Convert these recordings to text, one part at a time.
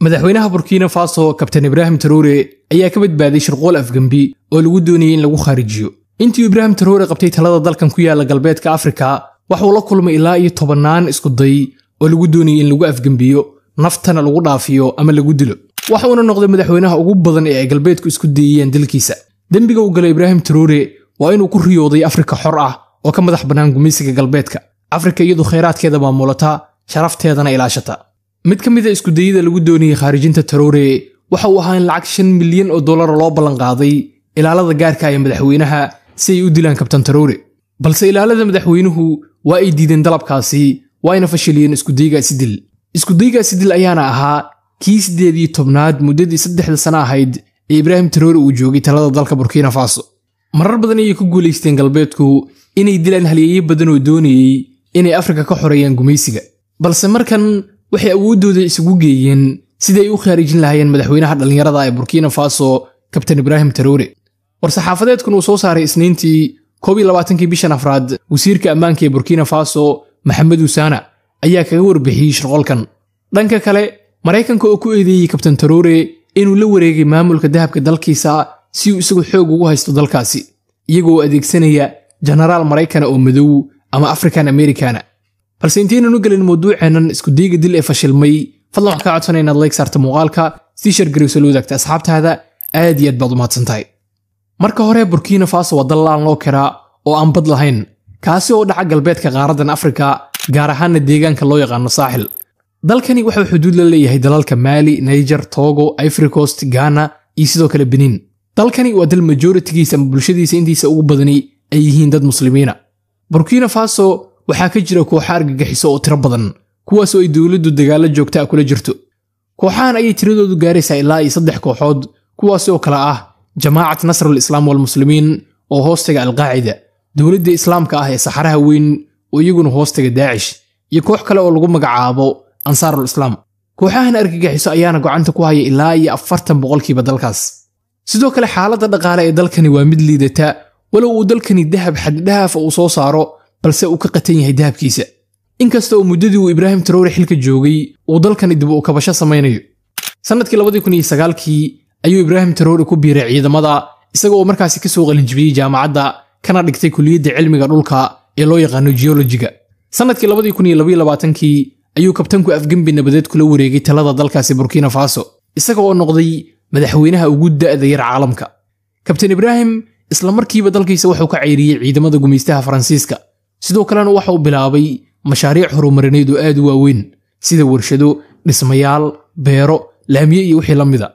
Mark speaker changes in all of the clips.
Speaker 1: madaxweynaha Burkina Faso Kabtan Ibrahim Traoré ayaa ka badbaaday shirqool afgambi oo lagu doonayay in lagu kharijiyo. Intii Ibrahim Traoré qabtay talada dalkan ku yaala galbeedka Afrika, waxa uu la kulmay ilaa iyo 10 isku day oo lagu doonayay in lagu afgambiyo, naftana lagu dhaafiyo ama lagu dilo. Waxa uu noqday madaxweynaha ugu badan ee galbeedku isku dayeen dalkiisa. Dambiga uu galay Ibrahim Traoré waa inuu ku riyooday Afrika xor ah oo ka madax banaan gumeysiga galbeedka. Afrika iyadoo kheyraadkeeda maamulata, sharafteedana ilaashata. mid ka mid ah isku dayida lagu doonayay khaarijinta Traoré waxa uu ahaa in lacag $5 milyan loo ballan qaaday ilaalada gaarka ah ee madaxweynaha si ay u dilaan Kabtan Traoré. balse ilaalada madaxweynuhu waa ay diideen dalabkaasi, waayna fashiliyeen isku daygaasi dil ayaana ahaa kii 18aad muddadii 3 sano ahayd ee Ibrahim Traoré uu joogay talada dalka Burkina Faso. marar badan ayay ku guuleysteen galbeedku inay dilaan halyeeye badan oo doonayay inay Afrika ka xoreeyaan gumeysiga, balse markan waxay awoodooda isugu geeyeen siday u khaarijin lahaayeen madaxweynaha dhalinyarada ee Burkina Faso Kabtan Ibrahim Traoré. war-saxaafadeedkan uu soo saaray Isniintii 22 bishan Afraad, wasiirka ammaanka ee Burkina Faso Mahamadou Sana ayaa kaga warbixiyay shirqoolkan. dhanka kale, Mareykanka oo ku eedeeyay Kabtan Traoré inuu la wareegay maamulka dahabka dalkiisa si uu isagu xoog ugu haysto dalkaasi, iyagoo adeegsanaya generaal Mareykan oo madow ama African American. balse intaynanu galin mawduuceenan isku dayga dil ee fashilmay, fadlan waxaan ka codsanay inaad like saarto muuqaalka, si share gareyso loo wadaagta asxaabtaada, aad iyo aad baad u mahadsantahay. marka hore, Burkina Faso waa dal aan loo kiraa oo aan bad lahayn, kaasi oo dhaca galbeedka qaaradan Afrika, gaar ahaan deegaanka loo yaqaan Saaxil. dalkani waxa uu xuduud la leeyahay dalalka Mali, Niger, Togo, Ivory Coast, Ghana iyo sidoo kale Benin. dalkani waa dal majority-giisa ama bulshadiisa intiisa ugu badani ay yihiin dad muslimiina. Burkina Faso waxaa ka jira kooxo argagixiso oo tiro badan, kuwaas oo ay dawladdu dagaalo joogta ah kula jirto. kooxahan ayay tiradoodu gaaraysaa ilaa 3 kooxood, kuwaas oo kala ah Jamaacat Nasrul Islam wal Muslimiin oo hoostaga Al-Qaacida, dawladda Islaamka ah ee Saxaraha Weyn oo iyaguna hoostaga Daacish, iyo koox kale oo lagu magacaabo Ansarul Islam. kooxahan argagixiso ayaana gacanta ku haya ilaa 40% dalkaas. sidoo kale, xaaladda dhaqaale ee dalkani waa mid liidata, walow uu dalkani dahab xad dhaaf uu soo saaro, balse uu ka qatan yahay dahabkiisa. inkasta oo muddadii uu Ibrahim Traoré xilka joogay uu dalkani dib u kabasho samaynayo. sanadkii 2009 ayuu Ibrahim Traoré ku biiray ciidamada, isagoo markaasi ka soo qalinjibiyay jaamacadda kana dhigtay kulliyadda cilmiga dhulka ee loo yaqaan geologiga. sanadkii 2022 ayuu kabtanku afgambi nabadeed kula wareegay talada dalkaasi Burkina Faso, isagoo noqday madaxweynaha ugu da'da yar caalamka. Kabtan Ibrahim isla markiiba dalkiisa wuxuu ka ceyriyay ciidamada gumeystaha Faransiiska, sidoo kalena waxa uu bilaabay mashaariic horumarineed oo aad u waaweyn sida warshado, dhismayaal, beero, laamiye iyo wixii la mida.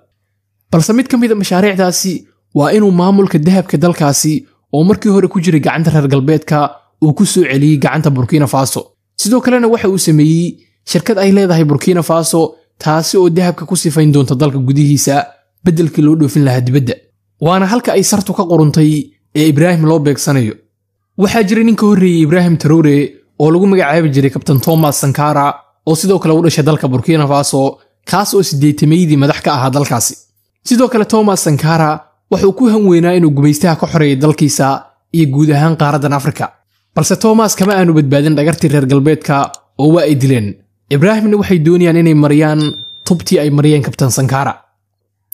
Speaker 1: balse mid ka mid ah mashaariicdaasi waa inuu maamulka dahabka dalkaasi oo markii hore ku jiray gacanta reer galbeedka uu ku soo celiyay gacanta Burkina Faso. sidoo kalena waxa uu sameeyay shirkad ay leedahay Burkina Faso, taasi oo dahabka ku sifayn doonta dalka gudihiisa beddelkii loo dhoofin lahaa dibadda. waana halka ay sartu ka qoruntay ee Ibrahim loo beegsanayo. waxaa jiray nin ka horreeyay Ibrahim Traoré oo lagu magacaabi jiray Kabtan Thomas Sankara oo sidoo kale u dhashay dalka Burkina Faso, kaas oo 80meydii madax ka ahaa dalkaasi. sidoo kale, Thomas Sankara wuxuu ku hanweynaa inuu gumeystaha ka xoreeyo dalkiisa iyo guud ahaan qaaradan Afrika. balse Thomas kama aanu badbaadin dhagartii reer galbeedka oo waa ay dileen. Ibrahimna waxay doonayaan inay mariyaan tubtii ay mariyeen Kabtan Sankara.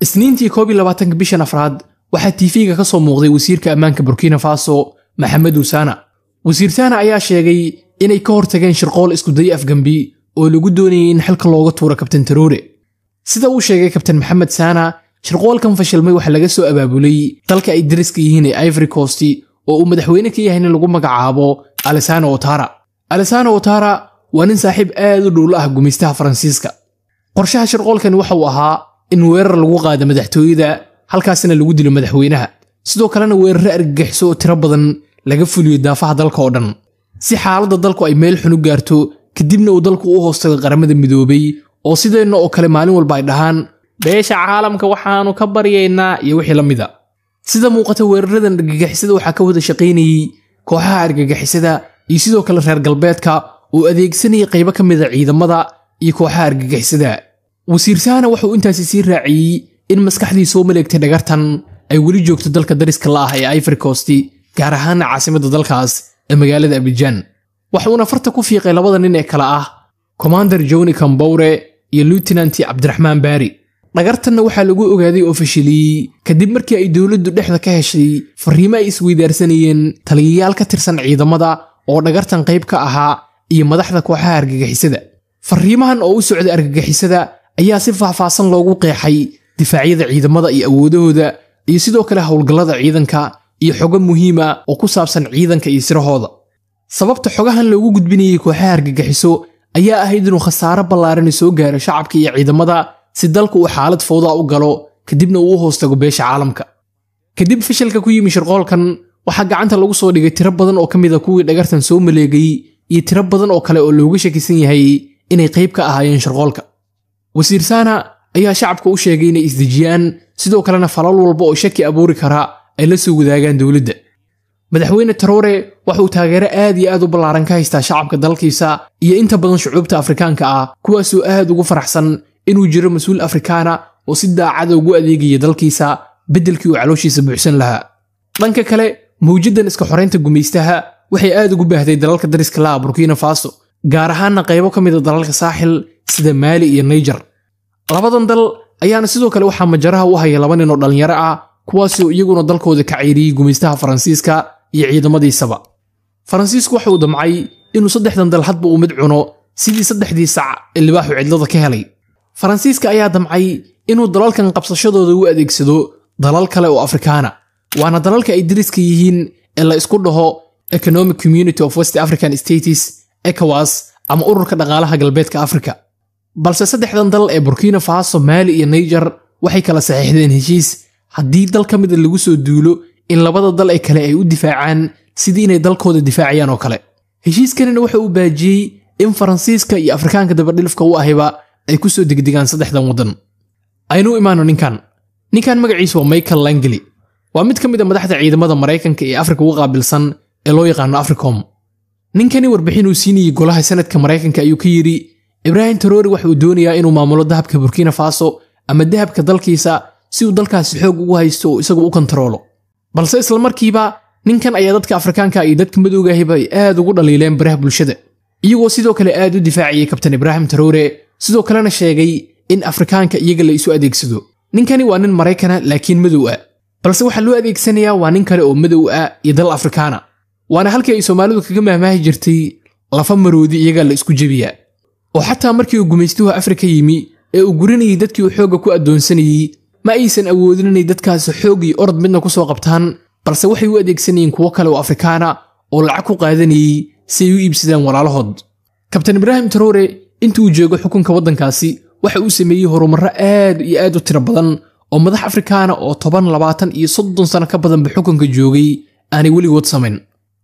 Speaker 1: Isniintii 22 bishan Afraad waxaa TV-ga ka soo muuqday wasiirka ammaanka Burkina Faso Mahamadou Sana. wasiir Sana ayaa sheegay inay ka hortageen shirqool isku day afgambi oo lagu doonayay in xilka looga tuuro Kabtan Traoré. sida uu sheegay Kabtan Mohamed Sana, shirqoolkan fashilmay waxa laga soo abaabulay dalka ay dariska yihiin ee Ivory Coast oo uu madaxweyne ka yahay in lagu magacaabo Alassane Ouattara. Alassane Ouattara waa nin saaxiib aad u dhow ah gumeystaha Faransiiska. qorshaha shirqoolkan waxa uu ahaa in weerar lagu qaado madaxtooyada, halkaasina lagu dilo madaxweynaha, sidoo kalena weerar argagixiso oo tiro badan laga fuliyo daafaha dalka oo dhan, si xaaladda dalku ay meel xun u gaarto, kadibna uu dalku u hoostago qaramada midoobay oo sideenna oo kale maalin walba ay dhahaan beesha caalamka waxaanu ka baryaynaa iyo wixii la mida. sida muuqata, weeraradan argagixisada waxaa ka wada shaqaynayay kooxaha argagixisada iyo sidoo kale reer galbeedka oo adeegsanaya qaybo ka mid ah ciidamada iyo kooxaha argagixisada. wasiir Sana wuxuu intaasi sii raaciyay in maskaxdii soo maleegtay dhagartan ay weli joogto dalka dariska la ah ee Ivory Coast, gaar ahaan caasimadda dalkaas ee magaalada Abidjan. waxuuna farta ku fiiqay labada nin ee kala ah Commander Johnny Kamboure iyo lieutenant cabdiraxmaan baari. dhagartanna waxaa lagu ogaaday oo fashiliyey kadib markii ay dowladdu dhexda ka heshay fariimo ay isweydaarsanayeen taliyayaal ka tirsan ciidamada oo dhagartan qayb ka ahaa iyo madaxda kooxaha argagixisada. fariimahan oo u socday argagixisada ayaa si faahfaahsan loogu qeexay difaacyada ciidamada iyo awoodahooda iyo sidoo kale howlgallada ciidanka iyo xogo muhiim ah oo ku saabsan ciidanka iyo sirahooda. sababta xogahan loogu gudbinayay kooxaha argagixiso ayaa ahayd inuu khasaaro ballaaran soo gaaro shacabka iyo ciidamada si dalku uu xaalad fowda u galo kadibna uu u hoos tago beesha caalamka. kadib fashilka ku yimi shirqoolkan waxaa gacanta lagu soo dhigay tiro badan oo ka mid ah kuwii dhagartan soo maleegay iyo tiro badan oo kale oo looga shakisan yahay inay qayb ka ahaayeen shirqoolka. wasiir Saana ayaa shacabka u sheegay inay isdejiyaan sidoo kalena falal walba oo shaki abuuri kara ay la soo wadaagaan dowladda. madaxweyne Traore waxa uu taageero aad iyo aad u ballaaran ka haystaa shacabka dalkiisa iyo inta badan shucuubta Afrikaanka ah kuwaasoo aad ugu faraxsan inuu jiro mas'uul Afrikaana oo si daacad ugu adeegaya dalkiisa beddelkii uu calooshiisa buuxsan lahaa. dhanka kale mawjadan iska xoreynta gumeystaha waxay aad ugu baahday dalalka dariska la Burkina Faso gaar ahaan qaybo ka mid ah dalalka saaxil sida Mali iyo Niger. labadan dal ayaana sidoo kale waxaa majaraha u haya laba nin oo dhalinyaro ah kuwaasoo iyaguna dalkooda ka cayriyay gumeystaha Faransiiska iyo ciidamadiisaba. Faransiisku waxa uu damcay inuu saddexdan dal hadba u mid cuno sidii saddexdii sac ee libaaxu cidlada ka helay. Faransiiska ayaa damcay inuu dalalkan qabsashadooda u adeegsado dalal kale oo Afrikaana waana dalalka ay dariska yihiin ee la isku dhaho Economic Community of West African States ECOWAS ama ururka dhaqaalaha galbeedka Afrika. balse saddexdan dal ee Burkina Faso, Mali iyo Niger waxay kala saxiixdeen heshiis haddii dal ka mid ah lagu soo duulo in labada dal ay kale ay u difaacaan sidii inay dalkooda difaaciyaan oo kale. heshiiskanina waxa uu baajiyay in Faransiiska iyo Afrikaanka dabadhilifka u ahiba ay ku soo degdegaan saddexdan wadan. aynu imaano ninkan magaciisu waa Michael Langley. waa mid ka mid ah madaxda ciidamada Mareykanka ee Afrika uga qaabilsan ee loo yaqaan Africom. ninkani warbixin uu siinayay golaha sanadka Mareykanka ayuu ka yiri Ibrahim Traore waxa uu doonayaa inuu maamulo dahabka Burkina Faso ama dahabka dalkiisa si uu dalkaasi xoog ugu haysto oo isagu u kontaroolo. balse isla markiiba ninkan ayaa dadka Afrikaanka iyo dadka madowga ahiba ay aad ugu dhaliileen baraha bulshada iyagoo sidoo kale aad u difaaciyay Kabtan Ibrahim Traore sidoo kalena sheegay in Afrikaanka iyaga la isu adeegsado. ninkani waa nin Mareykana laakiin madow ah balse waxa loo adeegsanayaa waa nin kale oo madow ah iyo dal Afrikaana waana halkii ay Soomaalidu kaga mahmaahi jirtay lafa maroodi iyaga la isku jabiyaa. oo xataa markii uu gumeystuhu Afrika yimi ee uu gurinayay dadkii uu xooga ku adoonsanayay ma aysan awoodin inay dadkaas xoog iyo orod midna ku soo qabtaan balse waxay u adeegsanayeen kuwo kale oo Afrikaana oo lacag ku qaadanayay si ay u iibsadaan walaalahood. Kabtan Ibrahim Traore intii uu joogo xukunka wadankaasi waxa uu sameeyay horumarro aad iyo aad u tiro badan oo madax Afrikaana oo 10, 20 iyo 30 sano ka badan xukunka joogay aanay weligood samayn.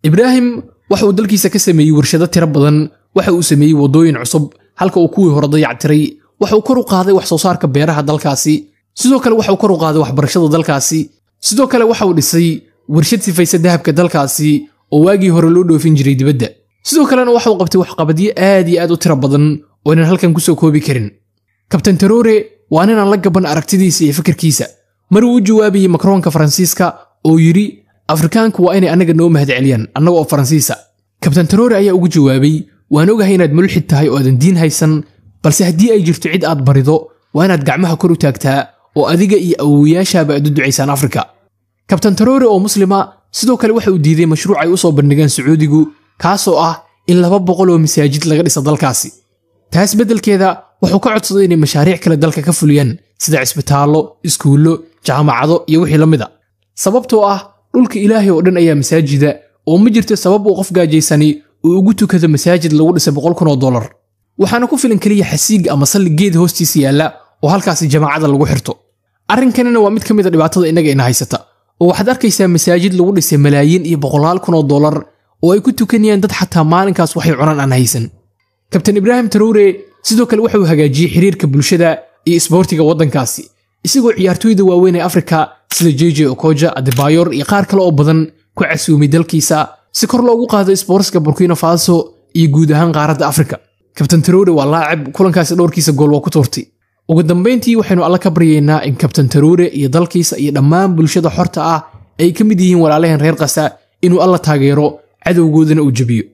Speaker 1: Ibrahim waxa uu dalkiisa ka sameeyay warshado tiro badan waxa uu sameeyay wadooyin cusub halka uu kuwii hore dayactiray waxa uu kor u qaaday wax soo saarka beeraha dalkaasi sidoo kale waxa uu kor u qaaday waxbarashada dalkaasi sidoo kale waxa uu dhisay warshad sifaysa dahabka dalkaasi oo waagii hore loo dhoofin jiray dibadda sidoo kalena waxa uu qabtay waxqabadyo aad iyo aad u tiro badan oo inaan halkan ku soo koobi karin. Kabtan Traore waa nin aan la gaban aragtidiisa iyo fikirkiisa mar uu jawaabayay Macronka Faransiiska oo yiri Afrikaanku waa inay anaga noo mahadceliyaan annaga oo Faransiisa. Kabtan Traore ayaa ugu jawaabay waan ogahay inaad mulxid tahay oo aadan diin haysan balse haddii ay jirto cid aad barido waa inaad gacmaha kor u taagtaa oo adiga iyo awoowayaashaaba aad u ducaysaan Afrika. Kabtan Traore oo muslima sidoo kale waxa uu diiday mashruuc ay u soo bandhigeen Sacuudigu kaasoo ah in 200 oo masaajid laga dhiso dalkaasi. taas beddelkeeda wuxuu ka codsaday inay mashaariic kale dalka ka fuliyaan sida cisbitaallo, iskuulo, jaamacado iyo wixii la mid ah. sababtoo ah dhulka Ilaahay oo dhan ayaa masaajida oo ma jirto sabab uu qof gaajaysani uu ugu tukado masaajid lagu dhisay $100,000 waxaana ku filan kaliya xasiig ama salli geed hoostiisa yaala oo halkaasi jamaacada lagu xirto. arrinkanina waa mid ka mid ah dhibaatada inaga ina haysata oo waxaad arkaysaa masaajid lagu dhisay malaayiin iyo $100,000 oo ay ku tukanayaan dad xataa maalinkaas waxay cunaan aan haysan. Kabtan Ibrahim Traore sidoo kale waxa uu hagaajiyay xiriirka bulshada iyo isboortiga wadankaasi isagoo ciyaartooyda waaweyn ee Afrika sida JJ Okocha, Adebayor iyo qaar kale oo badan ku casuumay dalkiisa si kor loogu qaado isboortiga Burkina Faso iyo guud ahaan qaaradda Afrika. Kabtan Traore waa laacib kulankaasi dhowrkiisa gool waa ku toortay. ugu dambeyntii waxaynu alla ka baryaynaa in Kabtan Traore iyo dalkiisa iyo dhammaan bulshada xorta ah ay ka mid yihiin walaalaheen reer Qasa inuu alla taageero cadowgoodana uu jabiyo.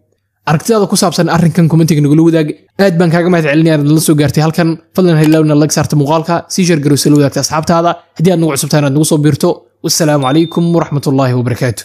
Speaker 1: aragtidaada ku saabsan arrinkan commentiga nagula wadaag aad baan kaaga mahadcelinayaa inaad la soo gaartay halkan fadlan ha ilowna like saarta muuqaalka si share garowsa la wadaagta asxaabtaada haddii aad nagu cusubtahay inaad nagu soo biirto wassalaamu calaykum waraxmatullaahi wabarakaatuh